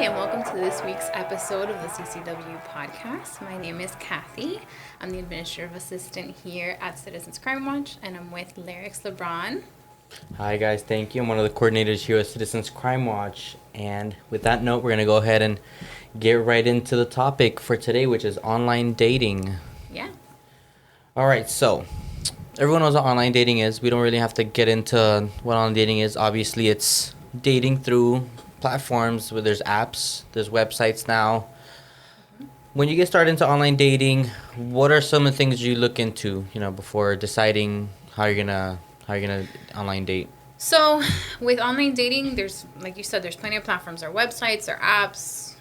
and welcome to this week's episode of the CCW podcast. My name is Kathy. I'm the administrative assistant here at Citizens Crime Watch, and I'm with Larix LeBron. Hi guys, thank you. I'm one of the coordinators here at Citizens Crime Watch. And with that note, we're going to go ahead and get right into the topic for today, which is online dating. Yeah. All right, so everyone knows what online dating is. We don't really have to get into what online dating is. Obviously, it's dating through platforms where there's apps, there's websites now. When you get started into online dating, what are some of the things you look into, before deciding how you're gonna online date? So with online dating, there's, like you said, there's plenty of platforms. There are websites, there are apps.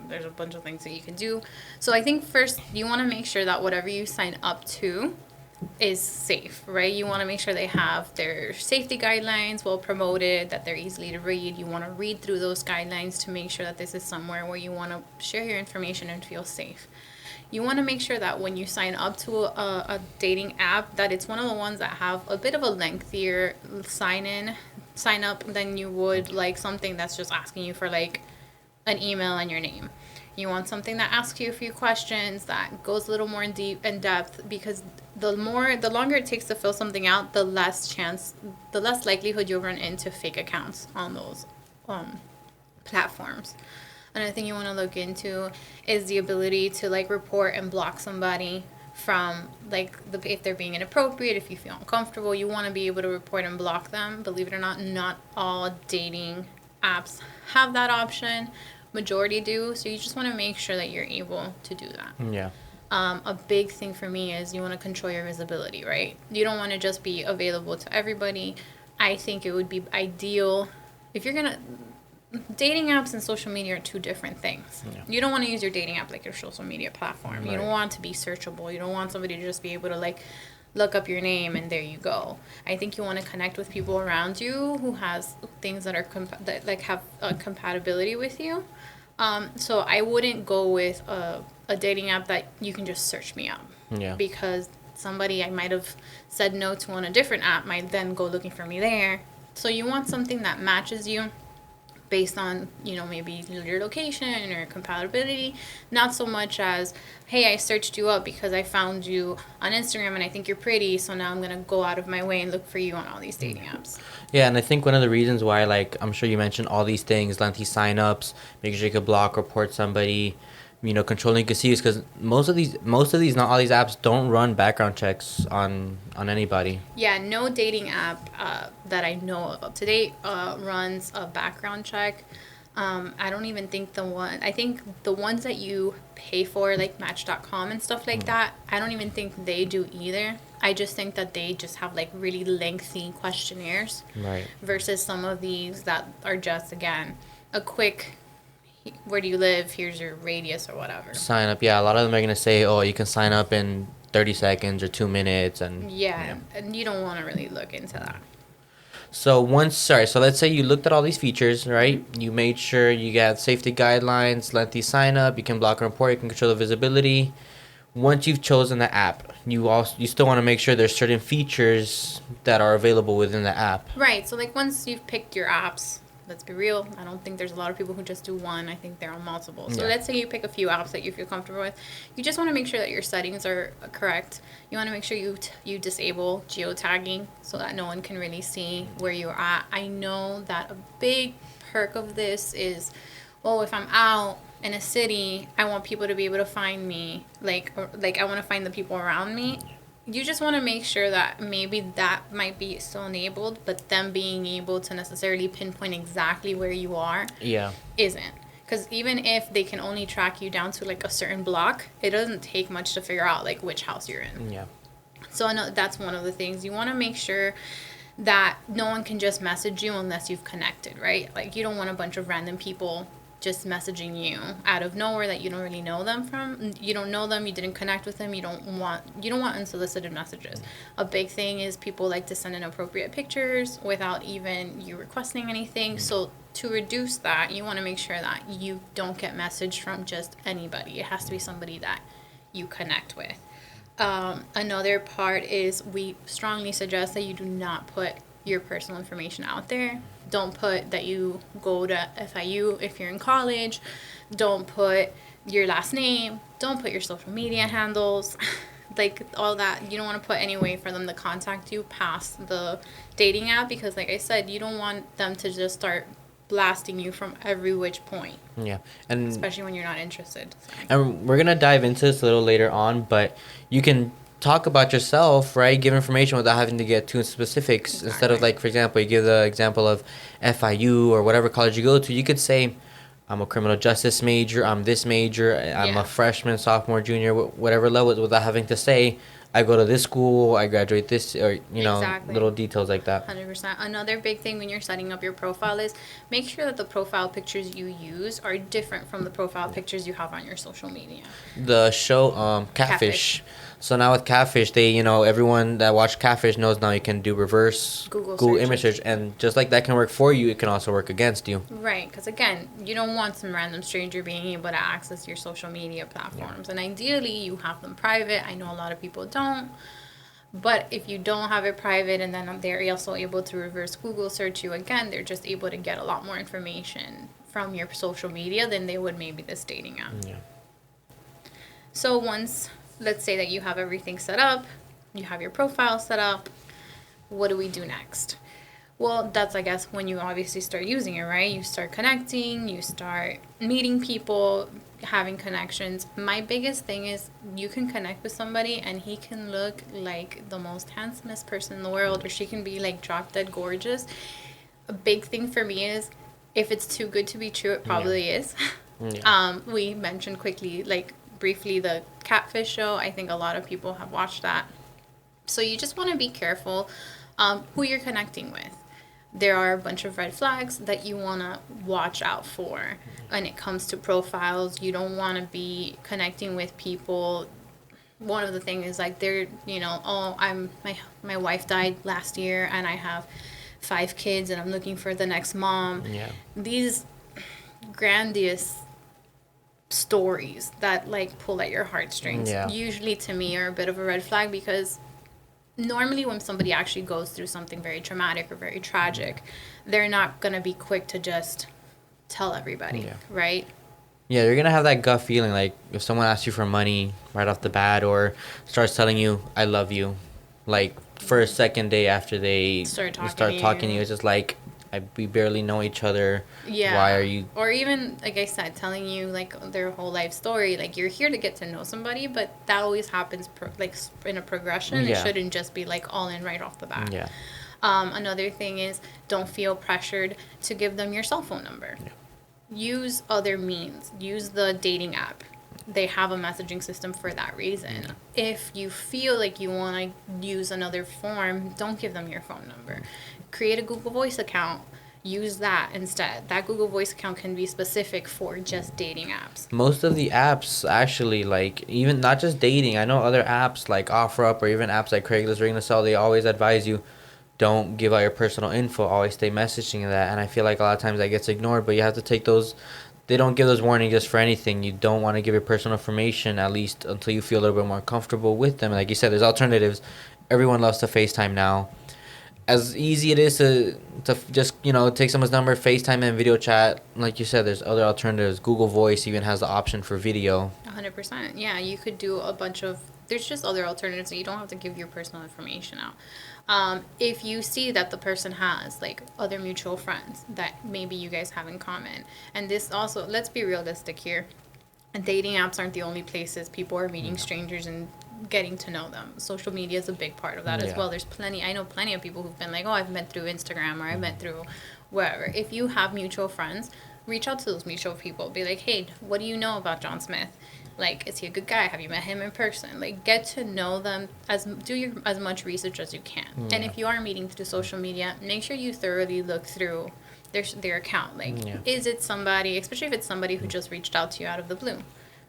There's a bunch of things that you can do. So I think first you want to make sure that whatever you sign up to is safe, right? You want to make sure they have their safety guidelines well promoted, that they're easily to read. You want to read through those guidelines to make sure that this is somewhere where you want to share your information and feel safe. You want to make sure that when you sign up to a dating app, that it's one of the ones that have a bit of a lengthier sign up than you would like something that's just asking you for like an email and your name. You want something that asks you a few questions, that goes a little more in depth, because the longer it takes to fill something out, the less likelihood you'll run into fake accounts on those platforms. Another thing you want to look into is the ability to like report and block somebody from if they're being inappropriate, if you feel uncomfortable, you want to be able to report and block them. Believe it or not all dating apps have that option. Majority do, so you just want to make sure that you're able to do that. Yeah. A big thing for me is you want to control your visibility, right? You don't want to just be available to everybody. I think it would be ideal if you're gonna. Dating apps and social media are two different things. Yeah. You don't want to use your dating app like your social media platform. Right. You don't want it to be searchable. You don't want somebody to just be able to like look up your name and there you go. I think you want to connect with people around you who has things that are that have a compatibility with you. So I wouldn't go with a dating app that you can just search me up. Yeah. Because somebody I might have said no to on a different app might then go looking for me there. So you want something that matches you based on, maybe your location or compatibility, not so much as, hey, I searched you up because I found you on Instagram and I think you're pretty, so now I'm going to go out of my way and look for you on all these dating apps. Yeah, and I think one of the reasons why, I'm sure you mentioned all these things, lengthy sign-ups, making sure you could block, report somebody, controlling casinos, because most of these, not all these apps don't run background checks on anybody. Yeah, no dating app that I know of to date runs a background check. I don't even think I think the ones that you pay for, like Match.com and stuff like that, I don't even think they do either. I just think that they just have like really lengthy questionnaires. Right. Versus some of these that are just, again, a quick, where do you live, here's your radius or whatever. Sign up, yeah. A lot of them are going to say, oh, you can sign up in 30 seconds or 2 minutes. And and you don't want to really look into that. So let's say you looked at all these features, right? You made sure you got safety guidelines, lengthy sign up, you can block and report, you can control the visibility. Once you've chosen the app, you still want to make sure there's certain features that are available within the app. Right. So like once you've picked your apps, let's be real, I don't think there's a lot of people who just do one. I think they're on multiple. So let's say you pick a few apps that you feel comfortable with. You just want to make sure that your settings are correct. You want to make sure you disable geotagging so that no one can really see where you're at. I know that a big perk of this is, well, if I'm out in a city, I want people to be able to find me. I want to find the people around me. You just want to make sure that maybe that might be still enabled, but them being able to necessarily pinpoint exactly where you are isn't. Because even if they can only track you down to like a certain block, it doesn't take much to figure out like which house you're in. Yeah. So I know that's one of the things. You want to make sure that no one can just message you unless you've connected, right? Like you don't want a bunch of random people just messaging you out of nowhere that you don't really know them from. You don't know them, you didn't connect with them, you don't want unsolicited messages. A big thing is people like to send inappropriate pictures without even you requesting anything. So to reduce that, you want to make sure that you don't get messaged from just anybody. It has to be somebody that you connect with. Another part is we strongly suggest that you do not put your personal information out there. Don't put that you go to FIU if you're in college. Don't put your last name. Don't put your social media handles. Like all that. You don't want to put any way for them to contact you past the dating app because, like I said, you don't want them to just start blasting you from every which point. Yeah, and especially when you're not interested. And we're gonna dive into this a little later on, but you can talk about yourself, right? Give information without having to get too specifics. Exactly. Instead of, like, for example, you give the example of FIU or whatever college you go to, you could say, I'm a criminal justice major, I'm this major, I'm a freshman, sophomore, junior, whatever level, without having to say, I go to this school, I graduate this, or, you know, Exactly. little details like that. 100%. Another big thing when you're setting up your profile is make sure that the profile pictures you use are different from the profile pictures you have on your social media. The show Catfish. So now with Catfish, they, you know, everyone that watched Catfish knows now you can do reverse Google image search, and just like that can work for you, it can also work against you. Right, because again, you don't want some random stranger being able to access your social media platforms, and ideally you have them private. I know a lot of people don't, but if you don't have it private and then they're also able to reverse Google search you again, they're just able to get a lot more information from your social media than they would maybe this dating app. Yeah. So once, let's say that you have everything set up, you have your profile set up, what do we do next? Well, that's, I guess, when you obviously start using it, right? You start connecting, you start meeting people, having connections. My biggest thing is you can connect with somebody and he can look like the most handsomest person in the world, or she can be like drop dead gorgeous. A big thing for me is if it's too good to be true, it probably is. Yeah. We mentioned quickly, like briefly, the Catfish show. I think a lot of people have watched that. So you just want to be careful who you're connecting with. There are a bunch of red flags that you want to watch out for when it comes to profiles. You don't want to be connecting with people. One of the things is like they're, you know, oh, my wife died last year and I have 5 kids and I'm looking for the next mom. Yeah. These grandiose stories that like pull at your heartstrings usually to me are a bit of a red flag, because normally when somebody actually goes through something very traumatic or very tragic, they're not going to be quick to just tell everybody, right? Yeah, you're going to have that gut feeling, like if someone asks you for money right off the bat or starts telling you, I love you, like first, second day after they start talking to you, it's just like, we barely know each other. Yeah. Why are you? Or even, like I said, telling you like their whole life story. Like you're here to get to know somebody, but that always happens like in a progression. It shouldn't just be like all in right off the bat. Yeah. Another thing is don't feel pressured to give them your cell phone number. Yeah. Use other means. Use the dating app. They have a messaging system for that reason. If you feel like you want to use another form, don't give them your phone number. Create a Google Voice account. Use that instead. That Google Voice account can be specific for just dating apps. Most of the apps actually, like, even not just dating, I know other apps like OfferUp or even apps like Craigslist, Ring to Sell, they always advise you, don't give out your personal info, always stay messaging that. And I feel like a lot of times that gets ignored, but you have to take those. They don't give those warnings just for anything. You don't want to give your personal information, at least until you feel a little bit more comfortable with them. Like you said, there's alternatives. Everyone loves to FaceTime now. As easy it is to just, you know, take someone's number, FaceTime and video chat. Like you said, there's other alternatives. Google Voice even has the option for video. 100%. Yeah, you could do a bunch of... There's just other alternatives that you don't have to give your personal information out. If you see that the person has, like, other mutual friends that maybe you guys have in common. And this also, let's be realistic here. Dating apps aren't the only places people are meeting strangers and getting to know them. Social media is a big part of that as well. There's plenty, I know plenty of people who've been like, oh, I've met through Instagram or I've met through wherever. If you have mutual friends, reach out to those mutual people. Be like, hey, what do you know about John Smith? Like, is he a good guy? Have you met him in person? Like, get to know them, do as much research as you can. And if you are meeting through social media, make sure you thoroughly look through their account. Like, is it somebody, especially if it's somebody who just reached out to you out of the blue,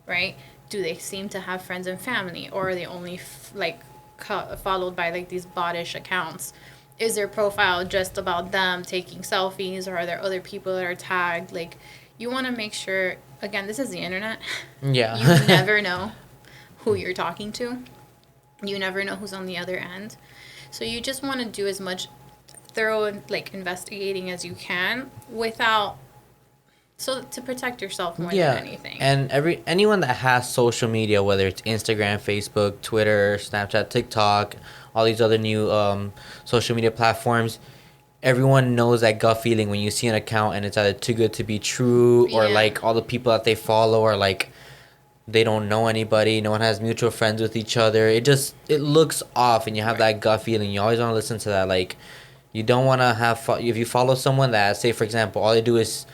right? Do they seem to have friends and family, or are they only followed by like these bottish accounts? Is their profile just about them taking selfies, or are there other people that are tagged? Like, you want to make sure, again, this is the internet. Yeah. You never know who you're talking to. You never know who's on the other end. So you just want to do as much thorough like investigating as you can without so to protect yourself more than anything. And anyone that has social media, whether it's Instagram, Facebook, Twitter, Snapchat, TikTok, all these other new social media platforms, everyone knows that gut feeling when you see an account and it's either too good to be true, or like all the people that they follow are like they don't know anybody, no one has mutual friends with each other. It looks off, and you have that gut feeling. You always want to listen to that. Like, you don't want to have if you follow someone that, say for example, all they do is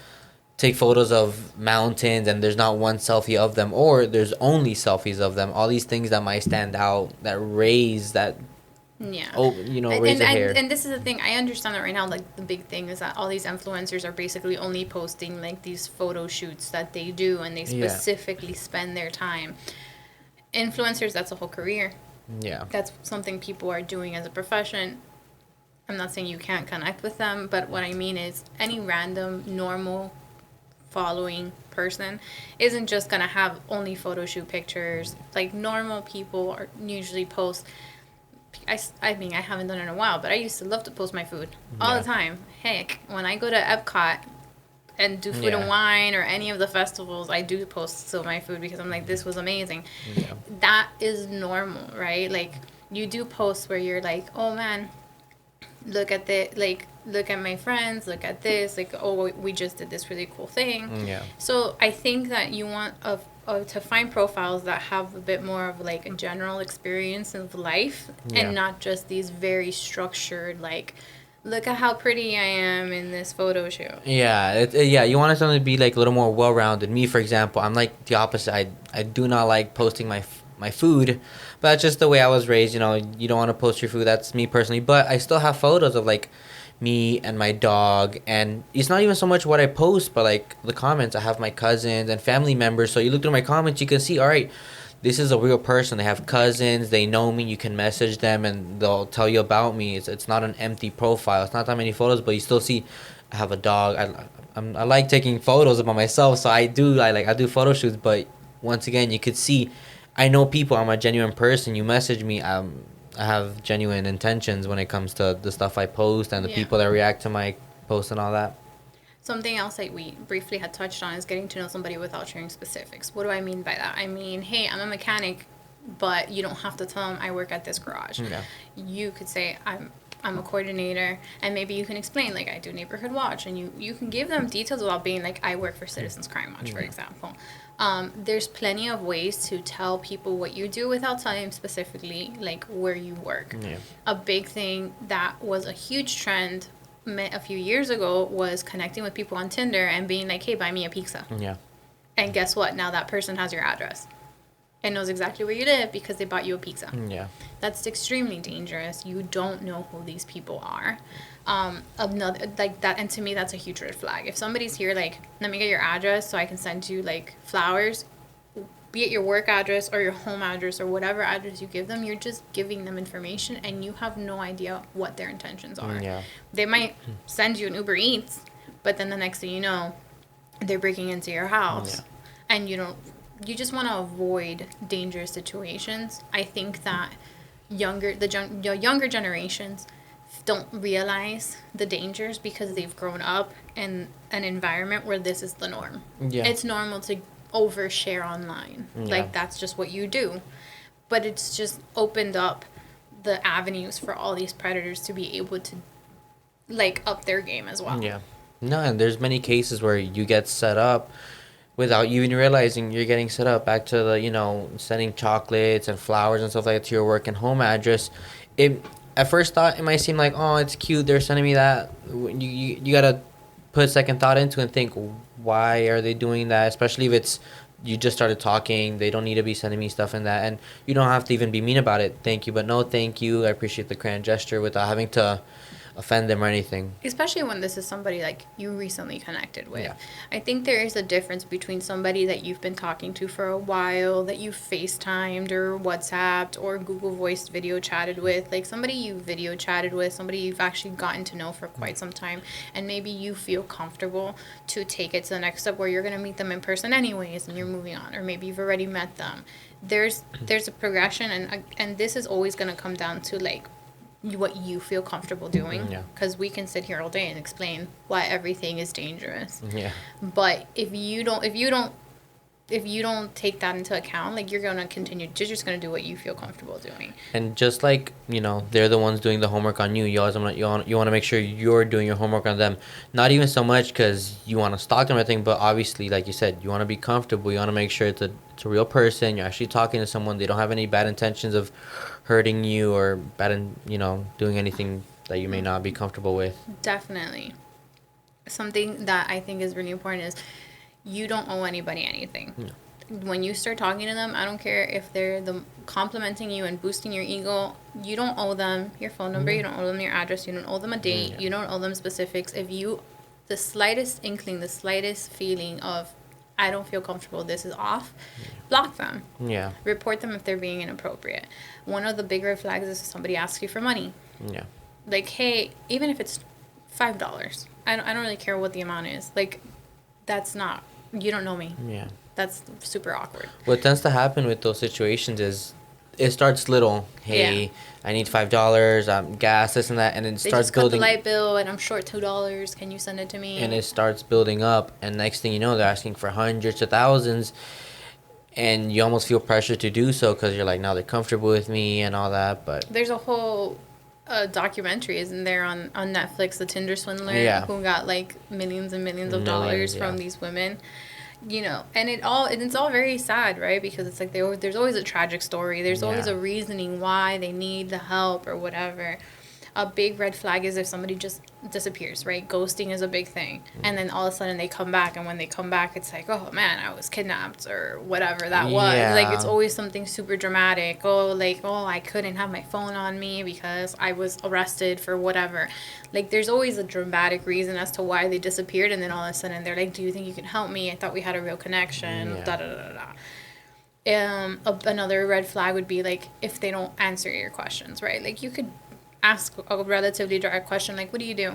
take photos of mountains and there's not one selfie of them, or there's only selfies of them, all these things that might stand out, that raise that raise your hair. And this is the thing, I understand that right now, like the big thing is that all these influencers are basically only posting like these photo shoots that they do, and they specifically spend their time. Influencers, that's a whole career. Yeah, that's something people are doing as a profession. I'm not saying you can't connect with them, but what I mean is any random normal following person isn't just gonna have only photo shoot pictures. Like, normal people are usually post. I mean, I haven't done it in a while, but I used to love to post my food all the time. Heck, when I go to Epcot and do food and wine or any of the festivals, I do post still my food because I'm like, this was amazing. Yeah. That is normal, right? Like, you do posts where you're like, oh man, look at my friends, look at this, like, oh, we just did this really cool thing. Yeah. So I think that you want to find profiles that have a bit more of like a general experience of life, and not just these very structured, like, look at how pretty I am in this photo shoot. Yeah, you want something to be like a little more well-rounded. Me, for example, I'm like the opposite. I do not like posting my food, but that's just the way I was raised. You know, you don't want to post your food. That's me personally. But I still have photos of like me and my dog, and it's not even so much what I post, but like the comments. I have my cousins and family members, so you look through my comments, you can see, all right, this is a real person. They have cousins, they know me, you can message them and they'll tell you about me. It's not an empty profile. It's not that many photos, but you still see I have a dog. I like taking photos about myself, so I do photo shoots. But once again, you could see I know people. I'm a genuine person. You message me, I have genuine intentions when it comes to the stuff I post and the people that react to my posts and all that. Something else that we briefly had touched on is getting to know somebody without sharing specifics. What do I mean by that? I mean, hey, I'm a mechanic, but you don't have to tell them I work at this garage. Yeah. You could say I'm a coordinator, and maybe you can explain, like, I do neighborhood watch, and you can give them details without being like, I work for Citizens Crime Watch, for example. There's plenty of ways to tell people what you do without telling them specifically, like, where you work. Yeah. A big thing that was a huge trend a few years ago was connecting with people on Tinder and being like, hey, buy me a pizza. Yeah. And guess what? Now that person has your address and knows exactly where you live because they bought you a pizza. Yeah. That's extremely dangerous. You don't know who these people are. Another, like that, and to me, that's a huge red flag. If somebody's here, like, let me get your address so I can send you, like, flowers, be it your work address or your home address or whatever address you give them, you're just giving them information and you have no idea what their intentions are. Yeah. They might send you an Uber Eats, but then the next thing you know, they're breaking into your house. Yeah. And you just want to avoid dangerous situations. I think that the younger generations don't realize the dangers because they've grown up in an environment where this is the norm. Yeah. It's normal to overshare online. Yeah. Like, that's just what you do. But it's just opened up the avenues for all these predators to be able to, like, up their game as well. Yeah. No, and there's many cases where you get set up without you even realizing you're getting set up. Back to the, sending chocolates and flowers and stuff like that to your work and home address. At first thought, it might seem like, oh, it's cute, they're sending me that. You gotta put second thought into it and think, why are they doing that? Especially if you just started talking, they don't need to be sending me stuff in that. And you don't have to even be mean about it. Thank you, but no thank you. I appreciate the grand gesture without having to offend them or anything. Especially when this is somebody like you recently connected with. Yeah. I think there is a difference between somebody that you've been talking to for a while, that you've FaceTimed or WhatsApped or Google Voice video chatted with, like somebody you video chatted with, somebody you've actually gotten to know for quite some time, and maybe you feel comfortable to take it to the next step where you're going to meet them in person anyways and you're moving on, or maybe you've already met them. There's a progression, and this is always going to come down to, like, what you feel comfortable doing. Yeah. Because we can sit here all day and explain why everything is dangerous. Yeah. But if you don't take that into account, like you're gonna continue, you're just gonna do what you feel comfortable doing. And just like, they're the ones doing the homework on you. You always want to make sure you're doing your homework on them. Not even so much because you want to stalk them or anything, but obviously, like you said, you want to be comfortable. You want to make sure it's a real person. You're actually talking to someone. They don't have any bad intentions of hurting you or doing anything that you may not be comfortable with. Definitely. Something that I think is really important is you don't owe anybody anything. No. When you start talking to them, I don't care if they're complimenting you and boosting your ego. You don't owe them your phone number. You don't owe them your address. You don't owe them a date. Yeah. You don't owe them specifics. If you, the slightest inkling, the slightest feeling of, I don't feel comfortable, this is off, block them. Yeah. Report them if they're being inappropriate. One of the big red flags is if somebody asks you for money. Yeah. Like, hey, even if it's $5, I don't really care what the amount is. Like, that's not, you don't know me. Yeah. That's super awkward. What tends to happen with those situations is it starts little. Hey, Yeah. I need $5, gas, this and that, and it They starts just cut building. the light bill and I'm short $2. Can you send it to me? And it starts building up, and next thing you know, they're asking for hundreds of thousands, and you almost feel pressure to do so because you're like, now they're comfortable with me and all that. But There's a whole documentary, isn't there, on Netflix, The Tinder Swindler, Yeah. who got like millions and millions of Millions, dollars yeah. from these women. And it's all very sad, right? Because it's like there's always a tragic story. There's always Yeah. a reasoning why they need the help or whatever. A big red flag is if somebody just disappears, right? Ghosting is a big thing. And then all of a sudden they come back, and when they come back, it's like, oh man, I was kidnapped or whatever that was. Yeah. Like, it's always something super dramatic. Oh, I couldn't have my phone on me because I was arrested for whatever. Like, there's always a dramatic reason as to why they disappeared, and then all of a sudden they're like, do you think you can help me? I thought we had a real connection. Yeah. Da da da da. Another red flag would be like if they don't answer your questions, right? Like, you could ask a relatively direct question like, what do you do?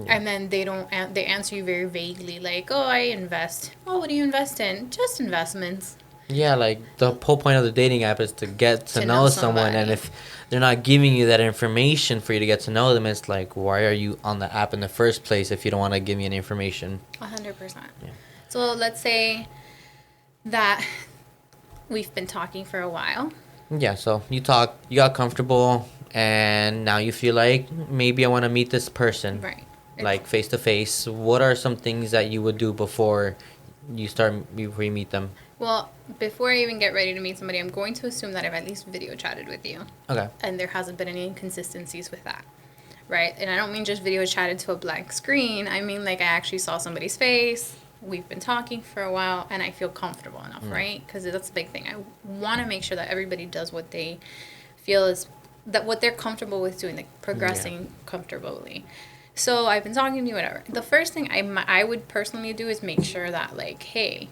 And then they answer you very vaguely, like, oh, I invest. Oh, what do you invest in? Just investments. yeah, like the whole point of the dating app is to get to To know know someone, and somebody. if they're not giving you that information for you to get to know them, it's like, why are you on the app in the first place if you don't want to give me any information? 100%. Yeah. So let's say that we've been talking for a while. Yeah, so you got comfortable, and now you feel like maybe I want to meet this person. Right. Like face to face. What are some things that you would do before you meet them? Well, before I even get ready to meet somebody, I'm going to assume that I've at least video chatted with you. Okay. And there hasn't been any inconsistencies with that. Right? And I don't mean just video chatted to a blank screen. I mean, like, I actually saw somebody's face. We've been talking for a while, and I feel comfortable enough, right? Because that's a big thing. I want to make sure that everybody does what they feel is that what they're comfortable with doing, like progressing comfortably. So I've been talking to you, whatever. The first thing I would personally do is make sure that, like, hey,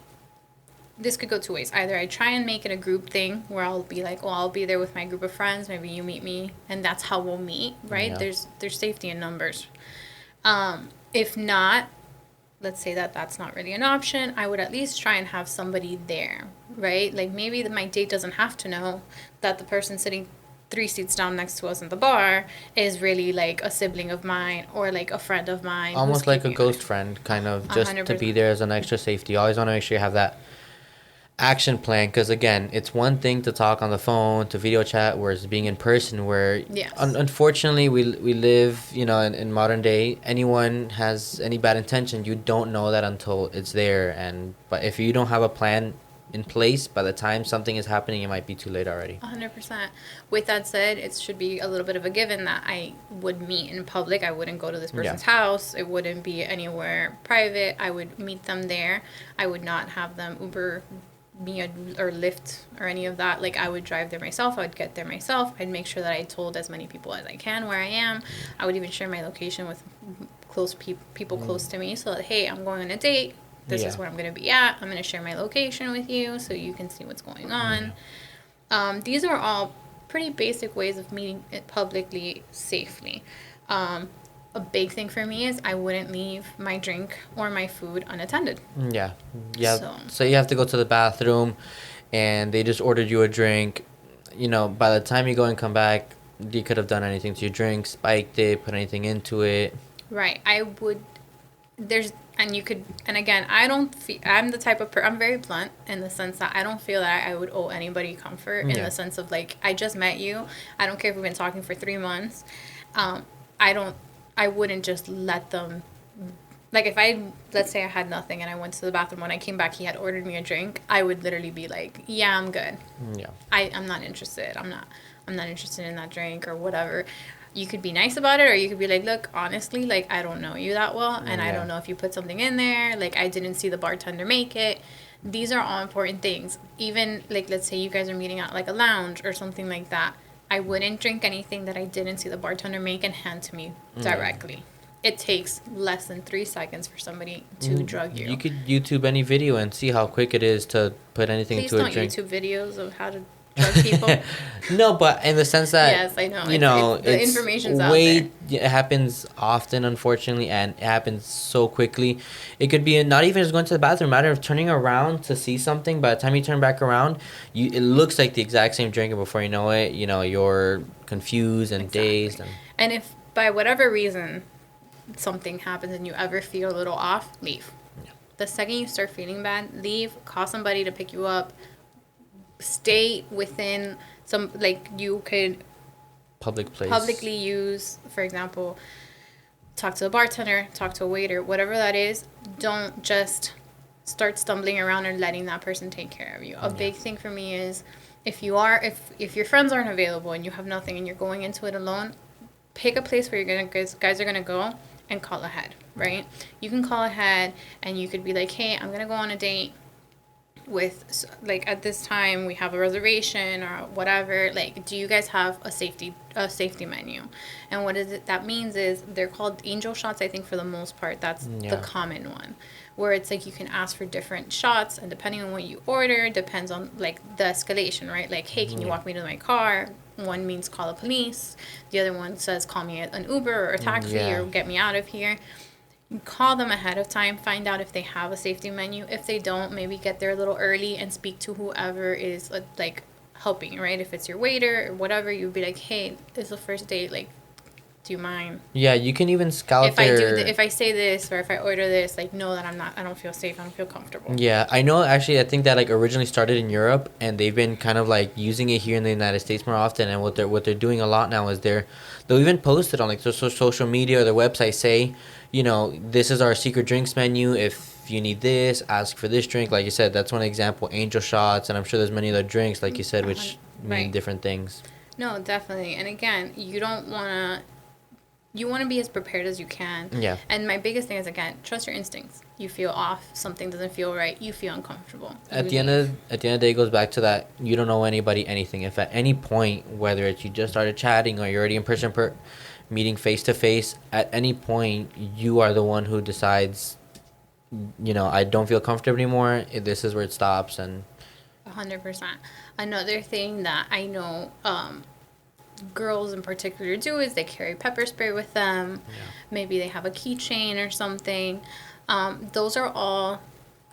this could go two ways. Either I try and make it a group thing where I'll be like, well, I'll be there with my group of friends. Maybe you meet me, and that's how we'll meet, right? Yeah. There's safety in numbers. If not, let's say that that's not really an option, I would at least try and have somebody there, right? Like, maybe my date doesn't have to know that the person sitting 3 seats down next to us in the bar is really like a sibling of mine or like a friend of mine. Almost who's like a keeping ghost it. friend, kind of, just to be 100%. there as an extra safety. You always want to make sure you have that action plan, because again, it's one thing to talk on the phone, to video chat, whereas being in person, where Yes. unfortunately we live, in modern day. Anyone has any bad intention, you don't know that until it's there. But if you don't have a plan in place, by the time something is happening, it might be too late already. 100%. With that said, it should be a little bit of a given that I would meet in public. I wouldn't go to this person's house. It wouldn't be anywhere private. I would meet them there. I would not have them Uber me or Lyft or any of that. Like, I would drive there myself. I would get there myself. I'd make sure that I told as many people as I can where I am. I would even share my location with close people close to me, so that, hey, I'm going on a date. This is Yeah. where I'm going to be at. I'm going to share my location with you so you can see what's going on. These are all pretty basic ways of meeting it publicly safely. A big thing for me is I wouldn't leave my drink or my food unattended. Yeah. So- So you have to go to the bathroom, and they just ordered you a drink. By the time you go and come back, you could have done anything to your drink, spiked it, put anything into it. Right. I would. There's and you could and again I don't feel I'm the type of I'm very blunt in the sense that I don't feel that I would owe anybody comfort in Yeah. the sense of like I just met you. I don't care if we've been talking for 3 months. I don't. I wouldn't just let them. Like if let's say I had nothing and I went to the bathroom, when I came back he had ordered me a drink, I would literally be like, yeah, I'm good. Yeah. I'm not interested. I'm not interested in that drink or whatever. You could be nice about it, or you could be like, look, honestly, like I don't know you that well, and I Yeah. don't know if you put something in there. Like I didn't see the bartender make it. These are all important things. Even like let's say you guys are meeting at like a lounge or something like that. I wouldn't drink anything that I didn't see the bartender make and hand to me directly. It takes less than 3 seconds for somebody to drug you. You could YouTube any video and see how quick it is to put anything Please to a don't drink. YouTube videos of how to drug people. No, but in the sense that Yes, I know. you know, the it's information's out way there. it happens often, unfortunately, and it happens so quickly. It could be not even just going to the bathroom, matter of turning around to see something. By the time you turn back around, it looks like the exact same drink, and before you know it, you know you're confused and dazed. And if by whatever reason something happens and you ever feel a little off, leave. Yeah. The second you start feeling bad, leave. Call somebody to pick you up. Stay within some like you could Public place. publicly use, for example, talk to a bartender, talk to a waiter, whatever that is. Don't just start stumbling around and letting that person take care of you. A big thing for me is if your friends aren't available and you have nothing and you're going into it alone, pick a place where guys are gonna go and call ahead, right? You can call ahead and you could be like, hey, I'm gonna go on a date with like at this time we have a reservation or whatever. Like, do you guys have a safety menu? And what is it that means is they're called angel shots, I think, for the most part. That's the common one, where it's like you can ask for different shots, and depending on what you order depends on like the escalation, right? Like, hey, can you walk me to my car? One means call the police, the other one says call me an Uber or a taxi or get me out of here. Call them ahead of time, find out if they have a safety menu. If they don't, maybe get there a little early and speak to whoever is like helping, right? If it's your waiter or whatever, you'd be like, hey, it's the first date, like, do you mind? Yeah, you can even scout If if I say this or if I order this, like, know that I don't feel safe, I don't feel comfortable. Yeah, I know. Actually, I think that like originally started in Europe, and they've been kind of like using it here in the United States more often. And what they're doing a lot now is they'll even post it on like social media or their website. Say, you know, this is our secret drinks menu. If you need this, ask for this drink. Like you said, that's one example. Angel shots, and I'm sure there's many other drinks, like you said, which mean different things. No, definitely. And again, you want to be as prepared as you can. Yeah. And my biggest thing is, again, trust your instincts. You feel off, something doesn't feel right, you feel uncomfortable. At the end of the day, it goes back to that you don't owe anybody anything. If at any point, whether it's you just started chatting or you're already in person, meeting face to face, at any point you are the one who decides, you know, I don't feel comfortable anymore. This is where it stops. And 100%. Another thing that I know girls in particular do is they carry pepper spray with them. Maybe they have a keychain or something. Those are all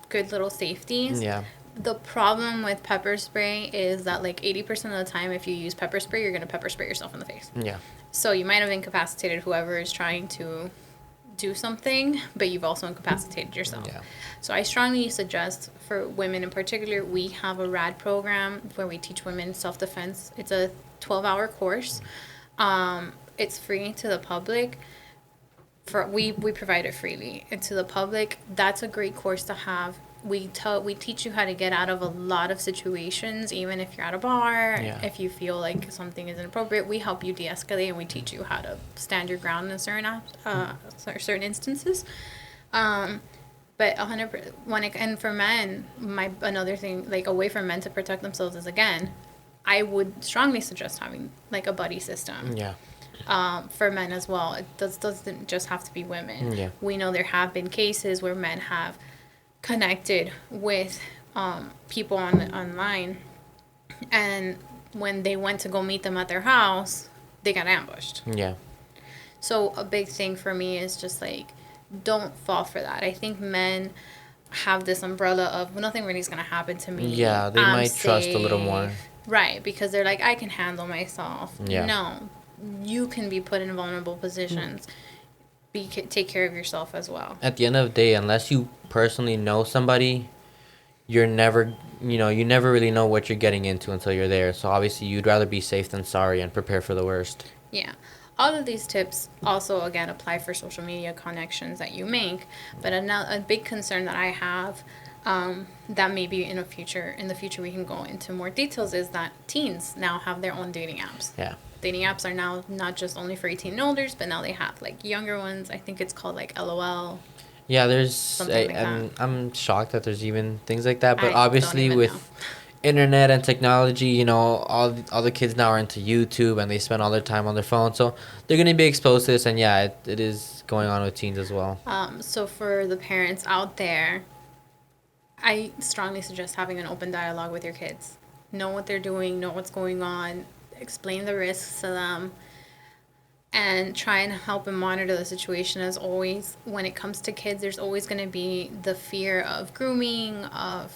good little safeties. Yeah. The problem with pepper spray is that like 80% of the time if you use pepper spray, you're going to pepper spray yourself in the face. Yeah. So you might have incapacitated whoever is trying to do something, but you've also incapacitated yourself. Yeah. So I strongly suggest for women in particular, we have a RAD program where we teach women self-defense. It's a 12-hour course. It's free to the public. We provide it freely. And to the public, that's a great course to have. We teach you how to get out of a lot of situations, even if you're at a bar, if you feel like something is inappropriate, we help you de-escalate and we teach you how to stand your ground in certain instances. But 100%, and for men, another thing, like a way for men to protect themselves is, again, I would strongly suggest having like a buddy system. Yeah. For men as well. It doesn't just have to be women. Yeah. We know there have been cases where men have connected with people online, and when they went to go meet them at their house, they got ambushed. Yeah. So a big thing for me is just like, don't fall for that. I think men have this umbrella of, well, nothing really is going to happen to me. Yeah, they I'm might trust a little safe. more. Right, because they're like, I can handle myself. Yeah. No, you can be put in vulnerable positions. Take care of yourself as well. At the end of the day, unless you personally know somebody, you're never, you never really know what you're getting into until you're there. So obviously, you'd rather be safe than sorry and prepare for the worst. Yeah. All of these tips also, again, apply for social media connections that you make. But a big concern that I have, that maybe in the future we can go into more details, is that teens now have their own dating apps. Yeah. Dating apps are now not just only for 18 and older, but now they have like younger ones. I think it's called like LOL. Yeah, there's. Something like that. I'm shocked that there's even things like that. But I obviously, don't even with know. internet and technology, all the kids now are into YouTube and they spend all their time on their phone, so they're gonna be exposed to this. And yeah, it is going on with teens as well. So for the parents out there, I strongly suggest having an open dialogue with your kids. Know what they're doing, know what's going on, explain the risks to them, and try and help and monitor the situation. As always, when it comes to kids, there's always going to be the fear of grooming, of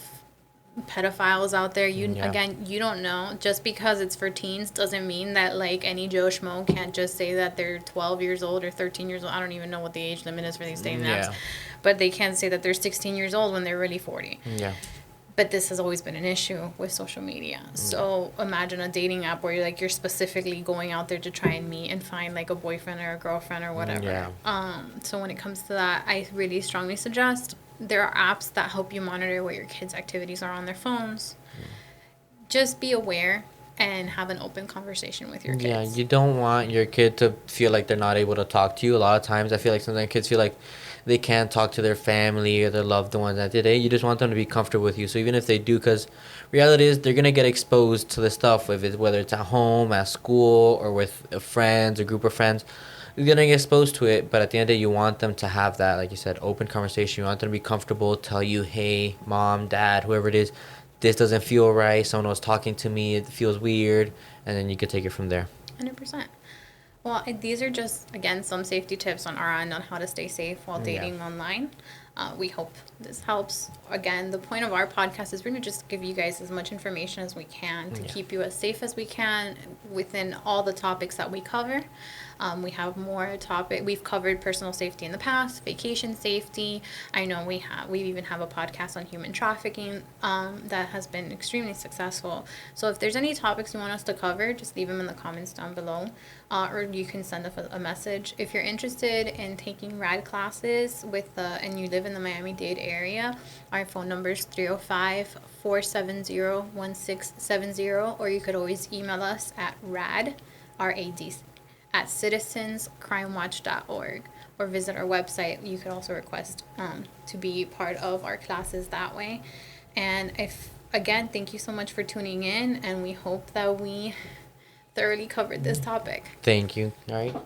pedophiles out there. Again, you don't know. Just because it's for teens doesn't mean that like any Joe Schmo can't just say that they're 12 years old or 13 years old. I don't even know what the age limit is for these dating apps. But they can't say that they're 16 years old when they're really 40. Yeah. But this has always been an issue with social media. So imagine a dating app where you're specifically going out there to try and meet and find like a boyfriend or a girlfriend or whatever. Yeah. So when it comes to that, I really strongly suggest there are apps that help you monitor what your kids' activities are on their phones. Just be aware and have an open conversation with your kids. Yeah, you don't want your kid to feel like they're not able to talk to you. A lot of times, I feel like sometimes kids feel like they can't talk to their family or their loved ones at the day. You just want them to be comfortable with you. So even if they do, because reality is they're gonna get exposed to this stuff, whether it's at home, at school, or with friends, a group of friends. You're gonna get exposed to it, but at the end of the day, you want them to have that, like you said, open conversation. You want them to be comfortable, tell you, hey, mom, dad, whoever it is, this doesn't feel right. Someone was talking to me, it feels weird, and then you could take it from there. 100%. Well, these are just, again, some safety tips on our end on how to stay safe while dating online. We hope this helps. Again, the point of our podcast is we're going to just give you guys as much information as we can to keep you as safe as we can within all the topics that we cover. We have more we've covered personal safety in the past, vacation safety. I know we even have a podcast on human trafficking that has been extremely successful. So if there's any topics you want us to cover, just leave them in the comments down below, or you can send us a message. If you're interested in taking RAD classes and you live in the Miami-Dade area, our phone number is 305-470-1670, or you could always email us at RAD at citizenscrimewatch.org, or visit our website. You could also request to be part of our classes that way. And thank you so much for tuning in, and we hope that we thoroughly covered this topic. Thank you. All right.